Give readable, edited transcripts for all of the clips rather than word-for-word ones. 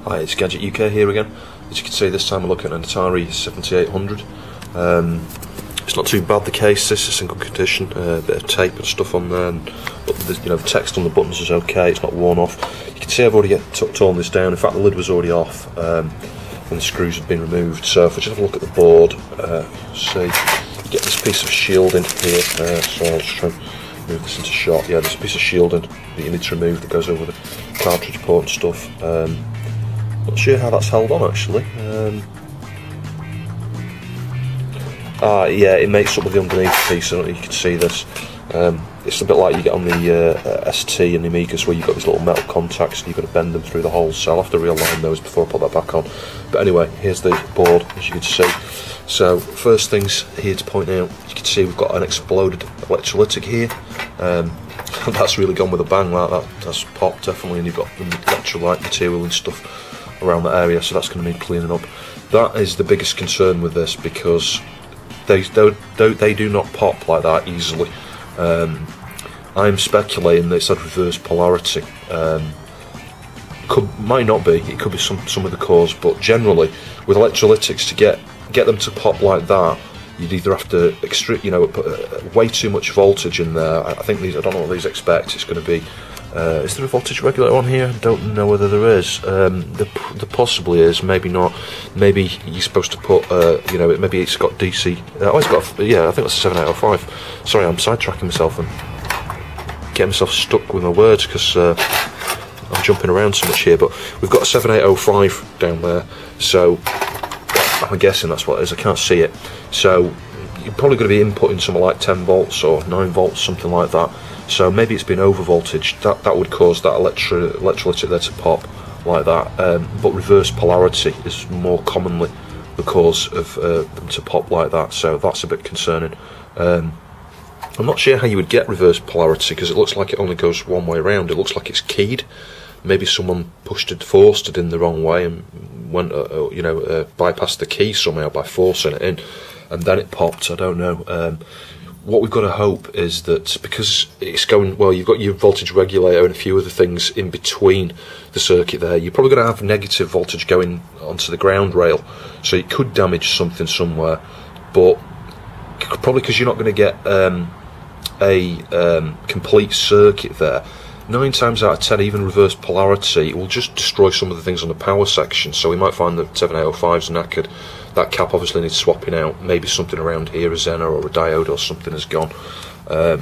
Hi, it's Gadget UK here again. As you can see, this time we're looking at an Atari 7800. It's not too bad, the case. This is in good condition. A bit of tape and stuff on there, but the text on the buttons is okay. It's not worn off. You can see I've already torn this down. In fact, the lid was already off, and the screws have been removed. So if we just have a look at the board, see, you get this piece of shielding here. So I'll just try and move this into shot. Yeah, there's a piece of shielding that you need to remove that goes over the cartridge port and stuff. Not sure how that's held on actually. Yeah, it makes up with the underneath piece. I don't know if you can see this. It's a bit like you get on the ST and the Amigas, where you've got these little metal contacts and you've got to bend them through the holes. So I'll have to realign those before I put that back on. But anyway, here's the board, as you can see. So first things here to point out, you can see we've got an exploded electrolytic here. That's really gone with a bang like that. That's popped definitely, and you've got the electrolyte material and stuff around that area, so that's going to need cleaning up. That is the biggest concern with this, because they do not pop like that easily. I'm speculating that it's had reverse polarity. Might not be. It could be some of the cause, but generally with electrolytics, to get them to pop like that, you'd either have to put way too much voltage in there. I think these. I don't know what these expect. It's going to be. Is there a voltage regulator on here? I don't know whether there is. There possibly is, maybe not. Maybe you're supposed to put, maybe it's got DC. Oh, it's got, yeah, I think that's a 7805. Sorry, I'm sidetracking myself and getting myself stuck with my words because I'm jumping around so much here. But we've got a 7805 down there, so I'm guessing that's what it is. I can't see it. So you're probably going to be inputting something like 10 volts or 9 volts, something like that. So maybe it's been over voltage. That would cause that electrolytic there to pop like that. But reverse polarity is more commonly the cause of them to pop like that. So that's a bit concerning. I'm not sure how you would get reverse polarity, because it looks like it only goes one way around. It looks like it's keyed. Maybe someone forced it in the wrong way and went, bypassed the key somehow by forcing it in, and then it popped. I don't know. What we've got to hope is that, because it's going, well, you've got your voltage regulator and a few other things in between the circuit there, you're probably going to have negative voltage going onto the ground rail, so it could damage something somewhere, but probably because you're not going to get a complete circuit there. 9 times out of 10, even reverse polarity, it will just destroy some of the things on the power section, so we might find that 7805's knackered. That cap obviously needs swapping out. Maybe something around here, a Zener or a diode or something has gone.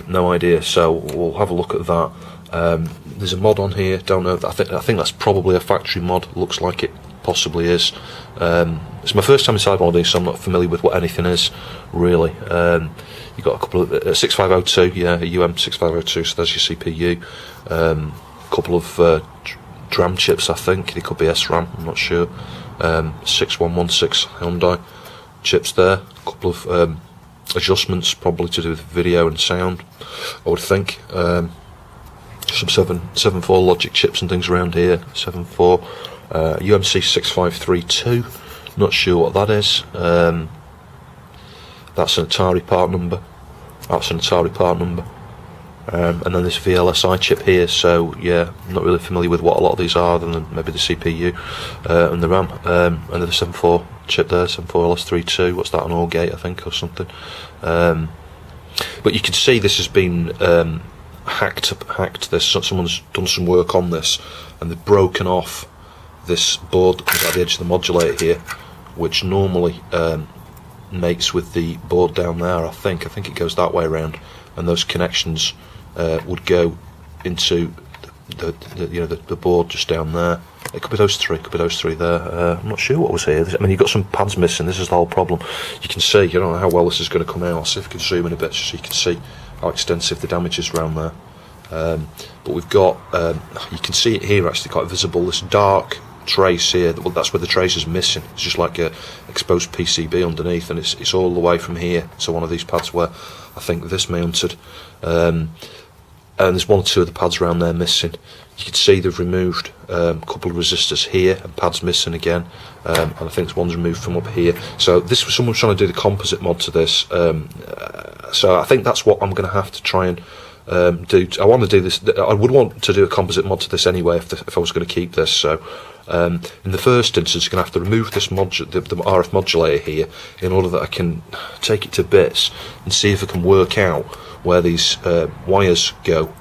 No idea, so we'll have a look at that. There's a mod on here, don't know. I think that's probably a factory mod, looks like it possibly is. It's my first time inside one of these, so I'm not familiar with what anything is, really. You've got a couple of 6502, yeah, a UM6502, so there's your CPU. A couple of DRAM chips, I think. It could be SRAM, I'm not sure. 6116 Hyundai chips there. A couple of adjustments, probably to do with video and sound, I would think. Some 7.4 logic chips and things around here. 7.4 UMC 6532. Not sure what that is. That's an Atari part number. And then this VLSI chip here, so yeah, I'm not really familiar with what a lot of these are, other than maybe the CPU and the RAM. And then the 7.4 chip there, 7.4LS32, what's that, an OR gate I think, or something. But you can see this has been hacked. Someone's done some work on this, and they've broken off this board that comes out the edge of the modulator here, which normally mates with the board down there. I think it goes that way around, and those connections would go into the board just down there. It could be those three there. I'm not sure what was here. I mean, you've got some pads missing. This is the whole problem. You can see, I don't know how well this is going to come out. I'll see if I can zoom in a bit so you can see how extensive the damage is around there. But we've got, you can see it here actually quite visible, this dark trace here. Well, that's where the trace is missing. It's just like a exposed PCB underneath, and it's all the way from here to one of these pads where I think this mounted. And there's one or two of the pads around there missing. You can see they've removed a couple of resistors here, and pads missing again, and I think one's removed from up here. So this was someone trying to do the composite mod to this, so I think that's what I'm going to have to try and do. I want to do this. I would want to do a composite mod to this anyway if I was going to keep this. So In the first instance, you're going to have to remove this the RF modulator here in order that I can take it to bits and see if I can work out where these wires go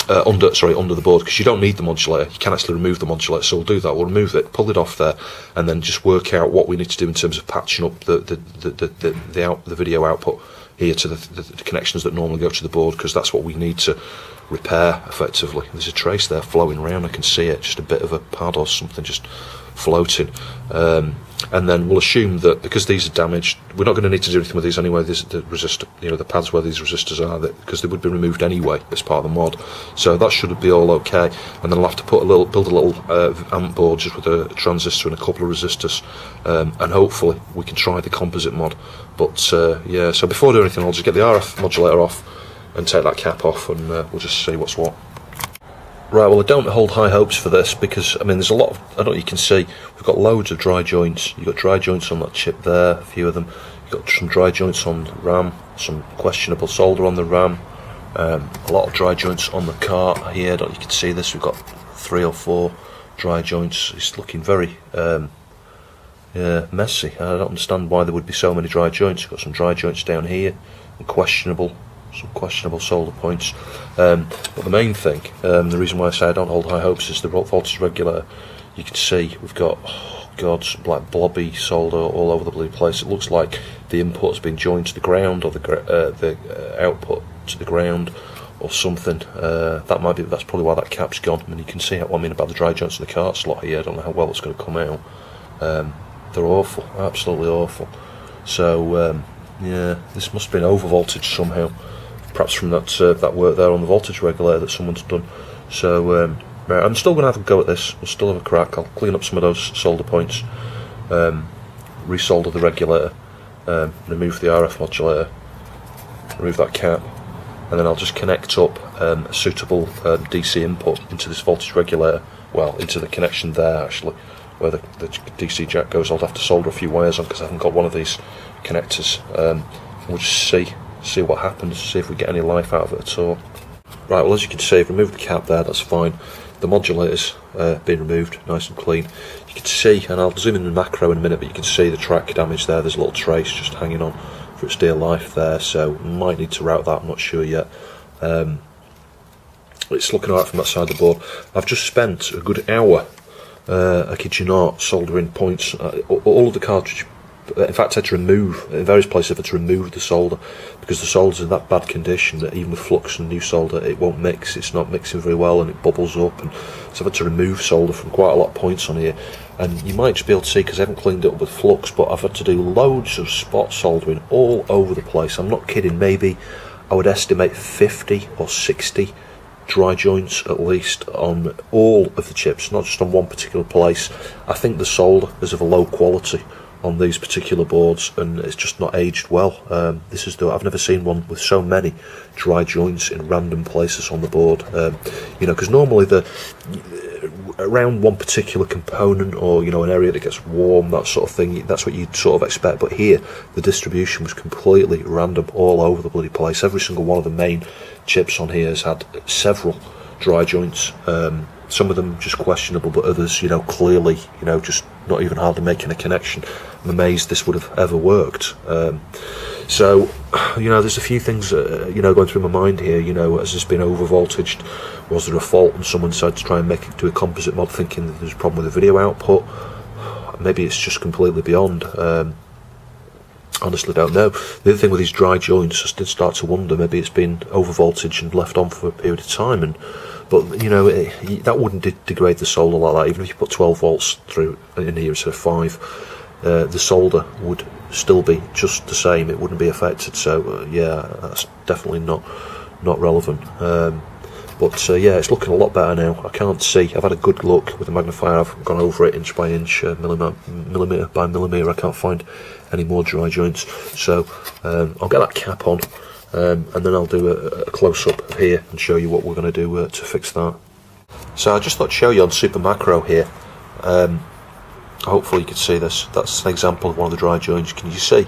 under the board, because you don't need the modulator. You can actually remove the modulator, so we'll do that. We'll remove it, pull it off there, and then just work out what we need to do in terms of patching up the video output here to the connections that normally go to the board, because that's what we need to repair effectively. There's a trace there flowing around, I can see it, just a bit of a pad or something just floating, and then we'll assume that because these are damaged, we're not going to need to do anything with these anyway. The resistor, the pads where these resistors are, because they would be removed anyway as part of the mod, so that should be all okay. And then I'll have to build a little amp board just with a transistor and a couple of resistors, and hopefully we can try the composite mod. But yeah, so before I do anything, I'll just get the RF modulator off and take that cap off, and we'll just see what's what. Right, well, I don't hold high hopes for this, because, I mean, there's a lot of, I don't know, you can see, we've got loads of dry joints. You've got dry joints on that chip there, a few of them. You've got some dry joints on the RAM, some questionable solder on the RAM, a lot of dry joints on the cart here. I don't know, you can see this, we've got 3 or 4 dry joints. It's looking very yeah, messy. I don't understand why there would be so many dry joints. You've got some dry joints down here, and some questionable solder points, but the main thing, the reason why I say I don't hold high hopes, is the voltage regulator. You can see we've got, oh God, some like blobby solder all over the blue place. It looks like the input has been joined to the ground, or the output to the ground, or something. That's probably why that cap's gone. I mean, you can see what I mean about the dry joints in the cart slot here. I don't know how well it's going to come out. They're awful, absolutely awful. So yeah, this must have been over voltage somehow. Perhaps from that work there on the voltage regulator that someone's done. So right, I'm still going to have a go at this. We'll still have a crack. I'll clean up some of those solder points, resolder the regulator, remove the RF modulator, remove that cap, and then I'll just connect up a suitable DC input into this voltage regulator. Well, into the connection there actually, where the DC jack goes. I'll have to solder a few wires on because I haven't got one of these connectors. We'll just see what happens, see if we get any life out of it at all. Right, well, as you can see, I've removed the cap there, that's fine. The modulator's been removed, nice and clean. You can see, and I'll zoom in the macro in a minute, but you can see the track damage there. There's a little trace just hanging on for its dear life there, so might need to route that, I'm not sure yet. It's looking alright from that side of the board. I've just spent a good hour, I kid you not, soldering points. All of the cartridge, in fact, I had to remove, in various places I've had to remove the solder, because the solder's in that bad condition that even with flux and new solder it won't mix. It's not mixing very well and it bubbles up, and so I've had to remove solder from quite a lot of points on here. And you might just be able to see, because I haven't cleaned it up with flux, but I've had to do loads of spot soldering all over the place. I'm not kidding, maybe I would estimate 50 or 60 dry joints at least on all of the chips, not just on one particular place. I think the solder is of a low quality on these particular boards, and it's just not aged well. I've never seen one with so many dry joints in random places on the board. You know, because normally around one particular component, or an area that gets warm, that sort of thing, that's what you'd sort of expect. But here, the distribution was completely random all over the bloody place. Every single one of the main chips on here has had several dry joints. Some of them just questionable, but others, clearly, just not even hardly making a connection. I'm amazed this would have ever worked. So, there's a few things, going through my mind here. Has this been over voltaged? Was there a fault and someone decided to try and make it do a composite mod, thinking that there's a problem with the video output? Maybe it's just completely beyond. Honestly, don't know. The other thing with these dry joints, I did start to wonder, maybe it's been over voltage and left on for a period of time, but that wouldn't degrade the solder like that. Even if you put 12 volts through in here instead of 5, the solder would still be just the same. It wouldn't be affected. So yeah, that's definitely not relevant. But yeah, it's looking a lot better now. I can't see. I've had a good look with the magnifier. I've gone over it inch by inch, millimetre by millimetre. I can't find any more dry joints. So I'll get that cap on, and then I'll do a close-up here and show you what we're going to do to fix that. So I just thought to show you on Super Macro here. Hopefully you can see this. That's an example of one of the dry joints. Can you see?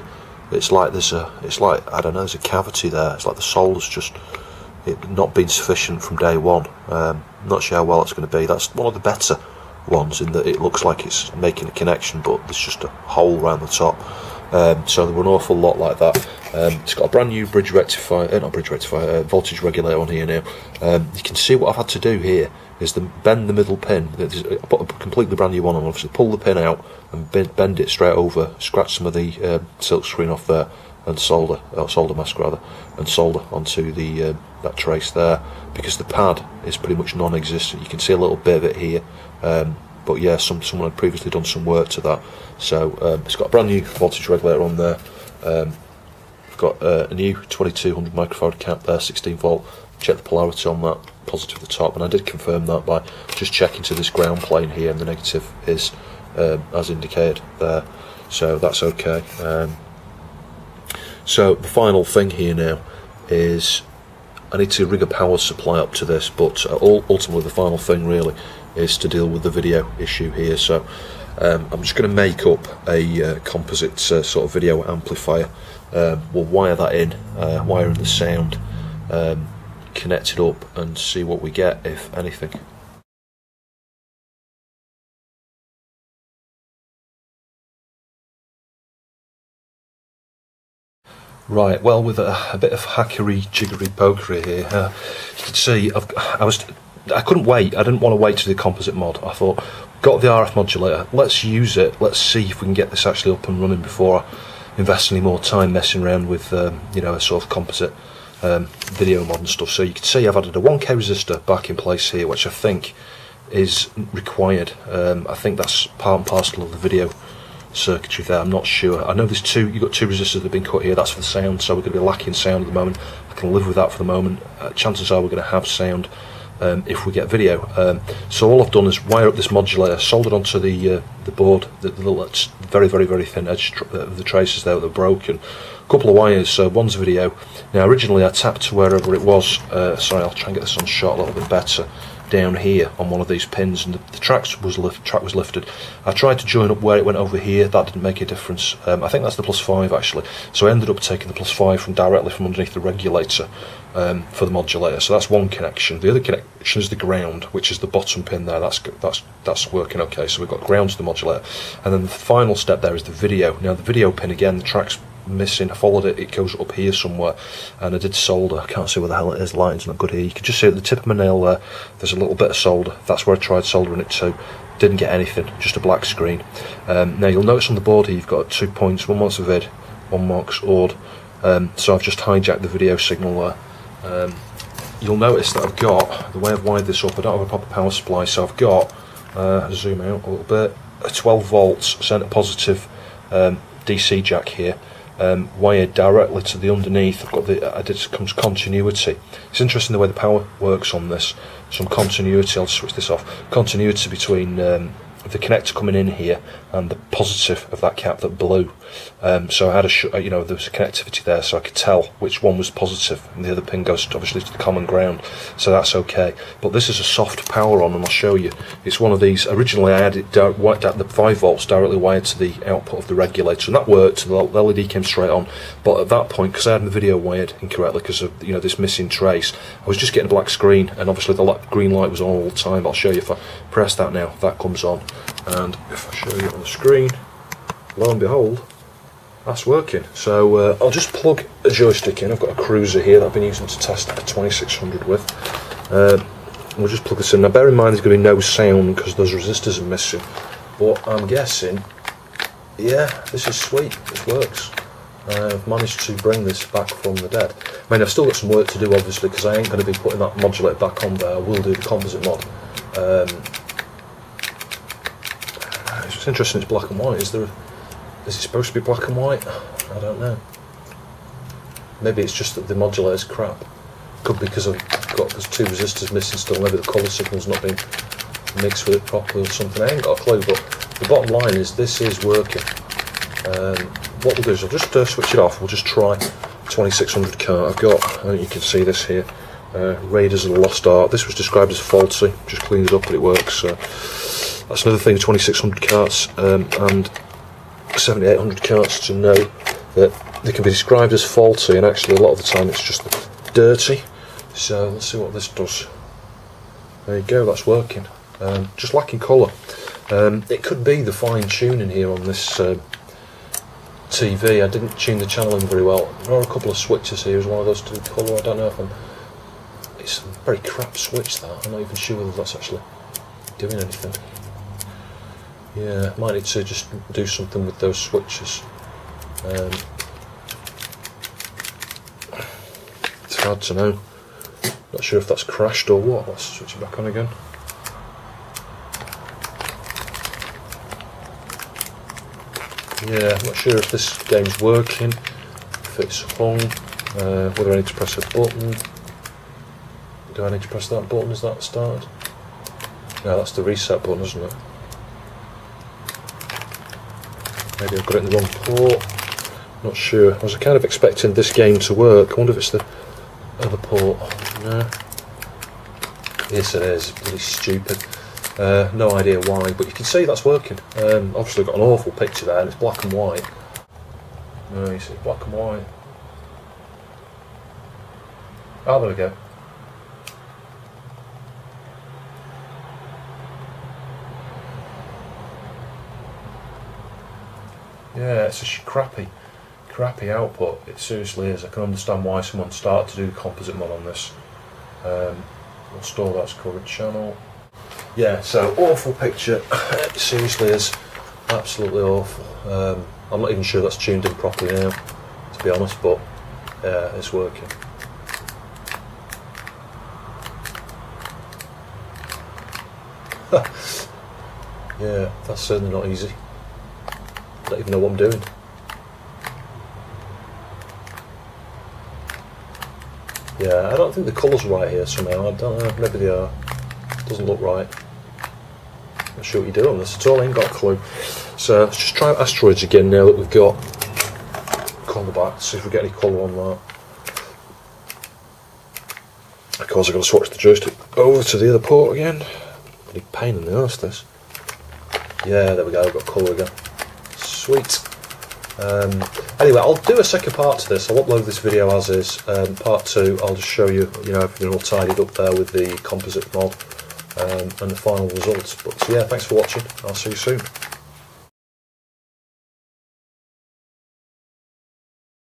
It's like I don't know, there's a cavity there. It's like the solder's just it not being sufficient from day one. Not sure how well it's going to be. That's one of the better ones in that it looks like it's making a connection, but there's just a hole around the top. So there were an awful lot like that. It's got a brand new bridge rectifier, not bridge rectifier, voltage regulator on here now. You can see what I've had to do here is bend the middle pin. I put a completely brand new one on, obviously pull the pin out and bend it straight over, scratch some of the silk screen off there, and solder mask rather, and solder onto the that trace there, because the pad is pretty much non-existent. You can see a little bit of it here, but yeah, someone had previously done some work to that. So it's got a brand new voltage regulator on there. We've got a new 2200 microfarad cap there, 16 volt. Check the polarity on that, positive at the top, and I did confirm that by just checking to this ground plane here, and the negative is as indicated there, so that's okay. So the final thing here now is I need to rig a power supply up to this, but ultimately the final thing really is to deal with the video issue here. So I'm just going to make up a composite sort of video amplifier. We'll wire that in, wire in the sound, connect it up and see what we get, if anything. Right, well, with a bit of hackery, jiggery, pokery here, you can see I couldn't wait. I didn't want to wait to do the composite mod. I thought, got the RF modulator, let's use it. Let's see if we can get this actually up and running before I invest any more time messing around with you know, a sort of composite video mod and stuff. So you can see I've added a 1K resistor back in place here, which I think is required. I think that's part and parcel of the video circuitry there. I'm not sure. I know you've got two resistors that have been cut here. That's for the sound, so we're going to be lacking sound at the moment. I can live with that for the moment. Chances are we're going to have sound if we get video. So all I've done is wire up this modulator, soldered onto the board, the little very thin edge of the traces there that are broken. A couple of wires, so one's video. Now originally I tapped to wherever it was, sorry, I'll try and get this on shot a little bit better, down here on one of these pins, and the track was lifted. I tried to join up where it went over here. That didn't make a difference. I think that's the +5 actually, so I ended up taking the +5 from directly from underneath the regulator for the modulator. So that's one connection. The other connection is the ground, which is the bottom pin there. That's working okay. So we've got ground to the modulator, and then the final step there is the video. Now the video pin, again, the track's missing. I followed it, it goes up here somewhere, and I did solder. I can't see where the hell it is, the lighting's not good here. You can just see at the tip of my nail there, there's a little bit of solder. That's where I tried soldering it to. Didn't get anything, just a black screen. Now you'll notice on the board here you've got 2 points, one marks vid, one marks odd. So I've just hijacked the video signal there. You'll notice that I've got, the way I've wired this up, I don't have a proper power supply, so I've got, zoom out a little bit, a 12 volts centre positive DC jack here. Wired directly to the underneath. I've got I did some continuity. It's interesting the way the power works on this. Some continuity. I'll switch this off. Continuity between the connector coming in here and the positive of that cap that blew. So I had you know, there was a connectivity there, so I could tell which one was positive, and the other pin goes obviously to the common ground, so that's okay. But this is a soft power on, and I'll show you. It's one of these. Originally I had it the 5 volts directly wired to the output of the regulator, and that worked. The LED came straight on. But at that point, because I had the video wired incorrectly because of, you know, this missing trace, I was just getting a black screen, and obviously the green light was on all the time. I'll show you if I press that now, that comes on, and if I show you on the screen, lo and behold, that's working. So I'll just plug a joystick in. I've got a cruiser here that I've been using to test a 2600 with. We'll just plug this in. Now bear in mind there's going to be no sound because those resistors are missing, but I'm guessing, yeah, this is sweet, this works. I've managed to bring this back from the dead. I mean, I've still got some work to do obviously, because I ain't going to be putting that modulator back on there. I will do the composite mod. It's interesting it's black and white. Is it supposed to be black and white? I don't know. Maybe it's just that the modulator's crap. Could be because there's 2 resistors missing still. Maybe the colour signal's not been mixed with it properly or something. I ain't got a clue, but the bottom line is this is working. What we'll do is I'll just switch it off. We'll just try 2600 car. I've got, I think you can see this here, Raiders of the Lost Art. This was described as faulty. Just cleaned it up, but it works. That's another thing, 2600 carts and 7800 carts, to know that they can be described as faulty, and actually a lot of the time it's just dirty. So let's see what this does. There you go, that's working. Just lacking colour. It could be the fine tuning here on this TV. I didn't tune the channel in very well. There are a couple of switches here. Is one of those to do colour? I don't know if it's a very crap switch, that. I'm not even sure whether that's actually doing anything. Yeah, might need to just do something with those switches. It's hard to know. Not sure if that's crashed or what. Let's switch it back on again. Yeah, I'm not sure if this game's working, if it's hung, whether I need to press a button. Do I need to press that button? Is that started? No, that's the reset button, isn't it? Maybe I've got it in the wrong port. Not sure. I was kind of expecting this game to work. I wonder if it's the other port. No. Yes, it is. Really stupid. No idea why, but you can see that's working. Obviously got an awful picture there, and it's black and white. No, you see, black and white. Oh, there we go. Yeah, it's a crappy output. It seriously is. I can understand why someone started to do the composite mod on this. We'll store that as covered channel. Yeah, so awful picture. It seriously is absolutely awful. I'm not even sure that's tuned in properly now, to be honest, but it's working. Yeah, that's certainly not easy. I don't even know what I'm doing. Yeah, I don't think the colours are right here somehow. I don't know, maybe they are. Doesn't look right. Not sure what you do on this at all, I ain't got a clue. So let's just try Asteroids again now that we've got colour back, see if we get any colour on that. Of course I've got to switch the joystick over to the other port again. Bloody pain in the arse this. Yeah, there we go, I've got colour again. Sweet. Anyway, I'll do a second part to this. I'll upload this video as is. Part 2, I'll just show you, everything all tidied up there with the composite mod and the final results. But yeah, thanks for watching. I'll see you soon.